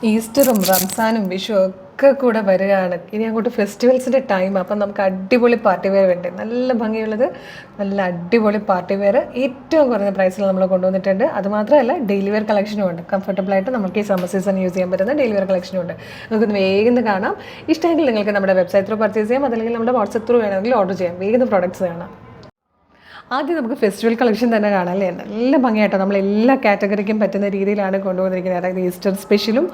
ഈസ്റ്ററും റംസാനും വിഷു ഒക്കെ കൂടെ വരികയാണ്. ഇനി അങ്ങോട്ട് ഫെസ്റ്റിവൽസിൻ്റെ ടൈം. അപ്പം നമുക്ക് അടിപൊളി പാർട്ടി വെയർ വേണ്ടേ, നല്ല ഭംഗിയുള്ളത്, നല്ല അടിപൊളി പാർട്ടി വെയർ ഏറ്റവും കുറഞ്ഞ പ്രൈസിൽ നമ്മൾ കൊണ്ടുവന്നിട്ടുണ്ട്. അതുമാത്രമല്ല ഡെയിലി വെയർ കളക്ഷനും ഉണ്ട്. കംഫർട്ടബിളായിട്ട് നമുക്ക് ഈ സമ്മർ സീസൺ യൂസ് ചെയ്യാൻ പറ്റുന്ന ഡെയിലി വെയർ കളക്ഷനും ഉണ്ട്. നമുക്കൊന്ന് വേഗം കാണാം. ഇഷ്ടമെങ്കിൽ നിങ്ങൾക്ക് നമ്മുടെ വെബ്സൈറ്റ് ത്രൂ പർച്ചേസ് ചെയ്യാം, അതല്ലെങ്കിൽ നമ്മുടെ വാട്സപ്പ് ത്രൂ വേണമെങ്കിൽ ഓർഡർ ചെയ്യാം. വേഗം പ്രോഡക്റ്റ്സ് കാണാം. ആദ്യം നമുക്ക് ഫെസ്റ്റിവൽ കളക്ഷൻ തന്നെ കാണാം അല്ലേ. നല്ല ഭംഗിയായിട്ടോ നമ്മൾ എല്ലാ കാറ്റഗറിക്കും പറ്റുന്ന രീതിയിലാണ് കൊണ്ടുവന്നിരിക്കുന്നത്. അതായത് ഈസ്റ്റർ സ്പെഷ്യലും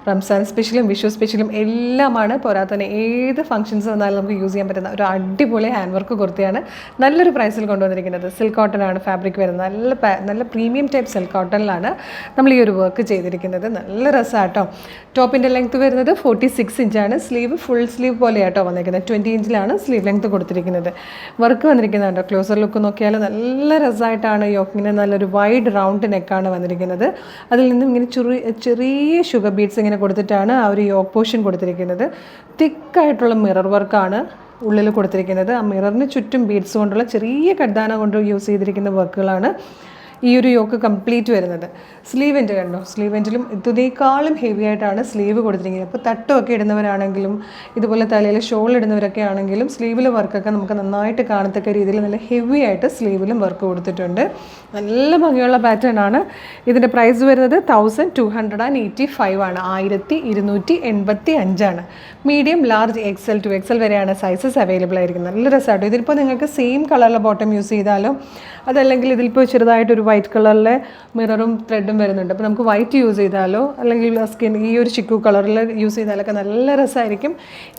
റംസാൻ സ്പെഷ്യലും വിഷു സ്പെഷ്യലും എല്ലാമാണ്. പോരാതെ തന്നെ ഏത് ഫംഗ്ഷൻസ് വന്നാലും നമുക്ക് യൂസ് ചെയ്യാൻ പറ്റുന്ന ഒരു അടിപൊളി ഹാൻഡ് വർക്ക് കുർത്തിയാണ് നല്ലൊരു പ്രൈസിൽ കൊണ്ടുവന്നിരിക്കുന്നത്. സിൽക്ക് കോട്ടൺ ആണ് ഫാബ്രിക് വരുന്നത്. നല്ല പ്രീമിയം ടൈപ്പ് സിൽക്ക് കോട്ടണിലാണ് നമ്മൾ ഈ ഒരു വർക്ക് ചെയ്തിരിക്കുന്നത്. നല്ല രസമാട്ടോ. ടോപ്പിൻ്റെ ലെങ്ത് വരുന്നത് 46 ഇഞ്ചാണ്. സ്ലീവ് ഫുൾ സ്ലീവ് പോലെയാട്ടോ വന്നിരിക്കുന്നത്. 20 ഇഞ്ചിലാണ് സ്ലീവ് ലെങ്ത് കൊടുത്തിരിക്കുന്നത്. വർക്ക് വന്നിരിക്കുന്നുണ്ടോ, ക്ലോസർ ലുക്ക് നോക്കിയാൽ നല്ല രസമായിട്ടാണ്. യോക്കിങ്ങനെ നല്ലൊരു വൈഡ് റൗണ്ട് നെക്കാണ് വന്നിരിക്കുന്നത്. അതിൽ നിന്നും ഇങ്ങനെ ചെറിയ ഷുഗർ ബീഡ്സ് ഇങ്ങനെ കൊടുത്തിട്ടാണ് ആ ഒരു യോക്ക് പോർഷൻ കൊടുത്തിരിക്കുന്നത്. തിക്കായിട്ടുള്ള മിറർ വർക്കാണ് ഉള്ളിൽ കൊടുത്തിരിക്കുന്നത്. ആ മിററിന് ചുറ്റും ബീഡ്സ് കൊണ്ടുള്ള ചെറിയ കഡ്ദാന കൊണ്ട് യൂസ് ചെയ്തിരിക്കുന്ന വർക്കുകളാണ് ഈ ഒരു യോക്ക് കംപ്ലീറ്റ് വരുന്നത്. സ്ലീവെൻ്റ് കണ്ടോ, സ്ലീവെൻറ്റിലും ഇതിനേക്കാളും ഹെവി ആയിട്ടാണ് സ്ലീവ് കൊടുത്തിരിക്കുന്നത്. അപ്പോൾ തട്ടുമൊക്കെ ഇടുന്നവരാണെങ്കിലും ഇതുപോലെ തലയിൽ ഷോൾ ഇടുന്നവരൊക്കെ ആണെങ്കിലും സ്ലീവിലെ വർക്കൊക്കെ നമുക്ക് നന്നായിട്ട് കാണത്തക്ക രീതിയിൽ നല്ല ഹെവി ആയിട്ട് സ്ലീവിലും വർക്ക് കൊടുത്തിട്ടുണ്ട്. നല്ല ഭംഗിയുള്ള പാറ്റേൺ ആണ്. ഇതിൻ്റെ പ്രൈസ് വരുന്നത് 1285 ആണ്. 1285 ആണ്. Medium, large, XL to XL വരെയാണ് സൈസസ് അവൈലബിൾ ആയിരിക്കുന്നത്. നല്ല രസമായിട്ട്. ഇതിലിപ്പോൾ നിങ്ങൾക്ക് സെയിം കളറിലെ ബോട്ടം യൂസ് ചെയ്താലോ, അതല്ലെങ്കിൽ ഇതിലിപ്പോൾ ചെറുതായിട്ടൊരു വൈറ്റ് കളറിലെ മിററും ത്രെഡും വരുന്നുണ്ട്. അപ്പോൾ നമുക്ക് വൈറ്റ് യൂസ് ചെയ്താലോ, അല്ലെങ്കിൽ സ്കിൻ ഈ ഒരു ചിക്കു കളറിൽ യൂസ് ചെയ്താലൊക്കെ നല്ല രസമായിരിക്കും.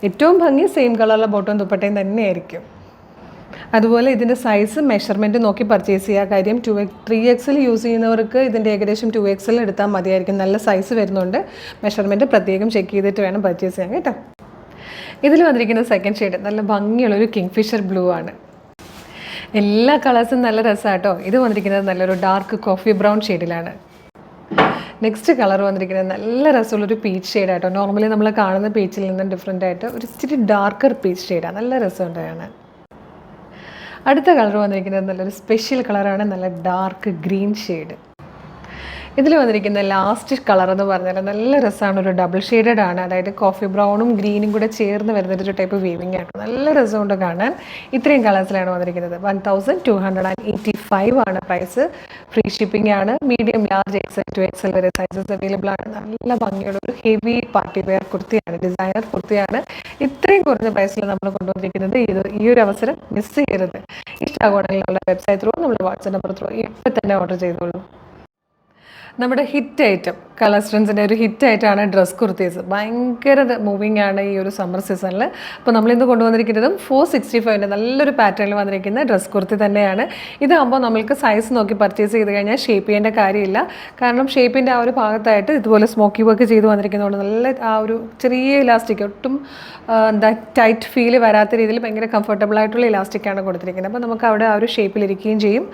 ഏറ്റവും ഭംഗി സെയിം കളറിലെ ബോട്ടം ദുപ്പട്ടയും തന്നെയായിരിക്കും. അതുപോലെ ഇതിൻ്റെ സൈസ് മെഷർമെൻറ്റ് നോക്കി പർച്ചേസ് ചെയ്യുക. കാര്യം 3XL യൂസ് ചെയ്യുന്നവർക്ക് ഇതിൻ്റെ ഏകദേശം 2XL എടുത്താൽ മതിയായിരിക്കും. നല്ല സൈസ് വരുന്നുണ്ട്. മെഷർമെൻറ്റ് പ്രത്യേകം ചെക്ക് ചെയ്തിട്ട് വേണം പർച്ചേസ് ചെയ്യാൻ കേട്ടോ. ഇതിൽ വന്നിരിക്കുന്ന സെക്കൻഡ് ഷെയ്ഡ് നല്ല ഭംഗിയുള്ളൊരു കിങ്ഫിഷർ ബ്ലൂ ആണ്. എല്ലാ കളേഴ്സും നല്ല രസമാട്ടോ. ഇത് വന്നിരിക്കുന്നത് നല്ലൊരു ഡാർക്ക് കോഫി ബ്രൗൺ ഷെയ്ഡിലാണ്. നെക്സ്റ്റ് കളർ വന്നിരിക്കുന്നത് നല്ല രസമുള്ളൊരു പീച്ച് ഷെയ്ഡായിട്ടോ. നോർമലി നമ്മൾ കാണുന്ന പീച്ചിൽ നിന്നും ഡിഫറെൻ്റ് ആയിട്ട് ഒരു ഇച്ചിരി ഡാർക്കർ പീച്ച് ഷെയ്ഡാണ്. നല്ല രസമുണ്ട് കാണാൻ. അടുത്ത കളർ വന്നിരിക്കുന്നത് നല്ലൊരു സ്പെഷ്യൽ കളറാണ്, നല്ല ഡാർക്ക് ഗ്രീൻ ഷെയ്ഡ്. ഇതിൽ വന്നിരിക്കുന്ന ലാസ്റ്റ് കളർ എന്ന് പറഞ്ഞാൽ നല്ല രസമാണ്. ഒരു ഡബിൾ ഷെയ്ഡഡ് ആണ്. അതായത് കോഫി ബ്രൗണും ഗ്രീനും കൂടെ ചേർന്ന് വരുന്നൊരു ടൈപ്പ് വീവിങ് ആയിട്ട് നല്ല രസമുണ്ട് കാണാൻ. ഇത്രയും കളേഴ്സിലാണ് വന്നിരിക്കുന്നത്. 1285 ആണ് പ്രൈസ്. ഫ്രീ ഷിപ്പിംഗ് ആണ്. Medium, large, XL to XL വരെ സൈസസ് അവൈലബിൾ ആണ്. നല്ല ഭംഗിയുള്ള ഒരു ഹെവി പാർട്ടി വെയർ കുർത്തിയാണ്, ഡിസൈനർ കുർത്തിയാണ്. ഇത്രയും കുറഞ്ഞ പ്രൈസിൽ നമ്മൾ കൊണ്ടുവന്നിരിക്കുന്നത്. ഈ ഒരു അവസരം മിസ് ചെയ്യരുത്. ഇഷ്ടമാകുകയാണെങ്കിൽ നമ്മുടെ വെബ്സൈറ്റ് ത്രൂ, നമ്മുടെ വാട്സ്ആപ്പ് നമ്പർ ത്രൂ ഇപ്പം തന്നെ ഓർഡർ ചെയ്തോളൂ. നമ്മുടെ ഹിറ്റ് ഐറ്റം, കളർ സ്ട്രെൻസിൻ്റെ ഒരു ഹിറ്റ് ആയിട്ടാണ് ഡ്രസ് കുർത്തീസ്. ഭയങ്കര മൂവിങ് ആണ് ഈ ഒരു സമ്മർ സീസണിൽ. അപ്പോൾ നമ്മളിന്ന് കൊണ്ടുവന്നിരിക്കുന്നതും 465 നല്ലൊരു പാറ്റേണിൽ വന്നിരിക്കുന്ന ഡ്രസ് കുർത്തി തന്നെയാണ്. ഇതാകുമ്പോൾ നമ്മൾക്ക് സൈസ് നോക്കി പർച്ചേസ് ചെയ്ത് കഴിഞ്ഞാൽ ഷേപ്പ് ചെയ്യേണ്ട കാര്യമില്ല. കാരണം ഷേപ്പിൻ്റെ ആ ഒരു ഭാഗത്തായിട്ട് ഇതുപോലെ സ്മോക്കി വർക്ക് ചെയ്ത് വന്നിരിക്കുന്നതുകൊണ്ട് നല്ല ആ ഒരു ചെറിയ ഇലാസ്റ്റിക്, ഒട്ടും എന്താ ടൈറ്റ് ഫീൽ വരാത്ത രീതിയിൽ ഭയങ്കര കംഫർട്ടബിൾ ആയിട്ടുള്ള ഇലാസ്റ്റിക്കാണ് കൊടുത്തിരിക്കുന്നത്. അപ്പോൾ നമുക്ക് അവിടെ ആ ഒരു ഷേപ്പിലിരിക്കുകയും ചെയ്യും.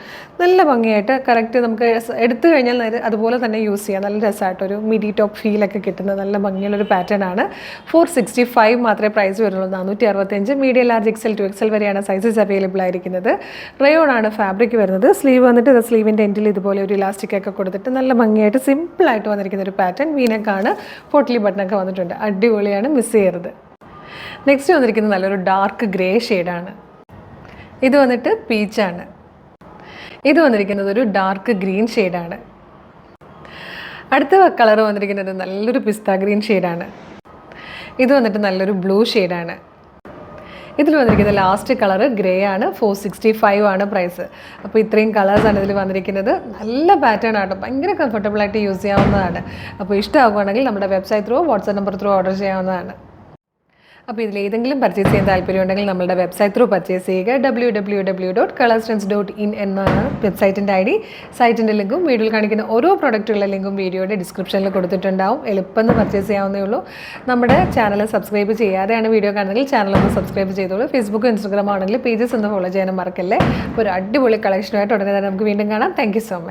നല്ല ഭംഗിയായിട്ട് കറക്റ്റ് നമുക്ക് എടുത്തു കഴിഞ്ഞാൽ അതുപോലെ തന്നെ യൂസ് ചെയ്യാം. നല്ല രസമായിട്ടൊരു മിഡി ടോപ്പ് ഫീലൊക്കെ കിട്ടുന്ന നല്ല ഭംഗിയുള്ളൊരു പാറ്റേൺ ആണ്. 465 മാത്രമേ പ്രൈസ് വരുള്ളൂ. 465. Medium, large, XL to XL വരെയാണ് സൈസസ് അവൈലബിൾ ആയിരിക്കുന്നത്. റയോൺ ആണ് ഫാബ്രിക് വരുന്നത്. സ്ലീവ് വന്നിട്ട് സ്ലീവിൻ്റെ എൻഡിൽ ഇതുപോലെ ഒരു ഇലാസ്റ്റിക് ഒക്കെ കൊടുത്തിട്ട് നല്ല ഭംഗിയായിട്ട് സിമ്പിളായിട്ട് വന്നിരിക്കുന്ന ഒരു പാറ്റേൺ. വീനക്കാണ്, പോട്ട്ലി ബട്ടണൊക്കെ വന്നിട്ടുണ്ട്. അടിപൊളിയാണ്, മിസ് ചെയ്യരുത്. നെക്സ്റ്റ് വന്നിരിക്കുന്നത് നല്ലൊരു ഡാർക്ക് ഗ്രേ ഷെയ്ഡാണ്. ഇത് വന്നിട്ട് പീച്ചാണ്. ഇത് വന്നിരിക്കുന്നത് ഒരു ഡാർക്ക് ഗ്രീൻ ഷെയ്ഡാണ്. അടുത്ത കളർ വന്നിരിക്കുന്നത് നല്ലൊരു പിസ്ത ഗ്രീൻ ഷെയ്ഡാണ്. ഇത് വന്നിട്ട് നല്ലൊരു ബ്ലൂ ഷെയ്ഡാണ്. ഇതിൽ വന്നിരിക്കുന്ന ലാസ്റ്റ് കളർ ഗ്രേ ആണ്. 465 ആണ് പ്രൈസ്. അപ്പോൾ ഇത്രയും കളേഴ്സാണ് ഇതിൽ വന്നിരിക്കുന്നത്. നല്ല പാറ്റേൺ ആട്ടോ, ഭയങ്കര കംഫർട്ടബിളായിട്ട് യൂസ് ചെയ്യാവുന്നതാണ്. അപ്പോൾ ഇഷ്ടമാകുകയാണെങ്കിൽ നമ്മുടെ website through, WhatsApp number through order ചെയ്യാവുന്നതാണ്. അപ്പോൾ ഇതിലേതെങ്കിലും പർച്ചേസ് ചെയ്യാൻ താല്പര്യമുണ്ടെങ്കിൽ നമ്മളുടെ വെബ്സൈറ്റ് ത്രൂ പർച്ചേസ് ചെയ്യുക. www.colorstrends.in എന്നാണ് വെബ്സൈറ്റിൻ്റെ ID. സൈറ്റിൻ്റെ ലിങ്കും വീഡിയോയിൽ കാണിക്കുന്ന ഓരോ പ്രോഡക്റ്റുകളുടെ ലിങ്കും വീഡിയോയുടെ ഡിസ്ക്രിപ്ഷനിൽ കൊടുത്തിട്ടുണ്ടാവും. എളുപ്പം പർച്ചേസ് ചെയ്യാവുന്നേ ഉള്ളൂ. നമ്മുടെ ചാനൽ സബ്സ്ക്രൈബ് ചെയ്യാതെയാണ് വീഡിയോ കാണുന്നതെങ്കിൽ ചാനലൊന്ന് സബ്സ്ക്രൈബ് ചെയ്തോളൂ. ഫേസ്ബുക്കും ഇൻസ്റ്റാഗ്രാം ആണെങ്കിൽ പേജസ് ഒന്ന് ഫോളോ ചെയ്യാനും മറക്കല്ലേ. അപ്പോൾ ഒരു അടിപൊളി കളക്ഷനുമായിട്ട് ഉടനെ തന്നെ നമുക്ക് വീണ്ടും കാണാം. Thank you so much.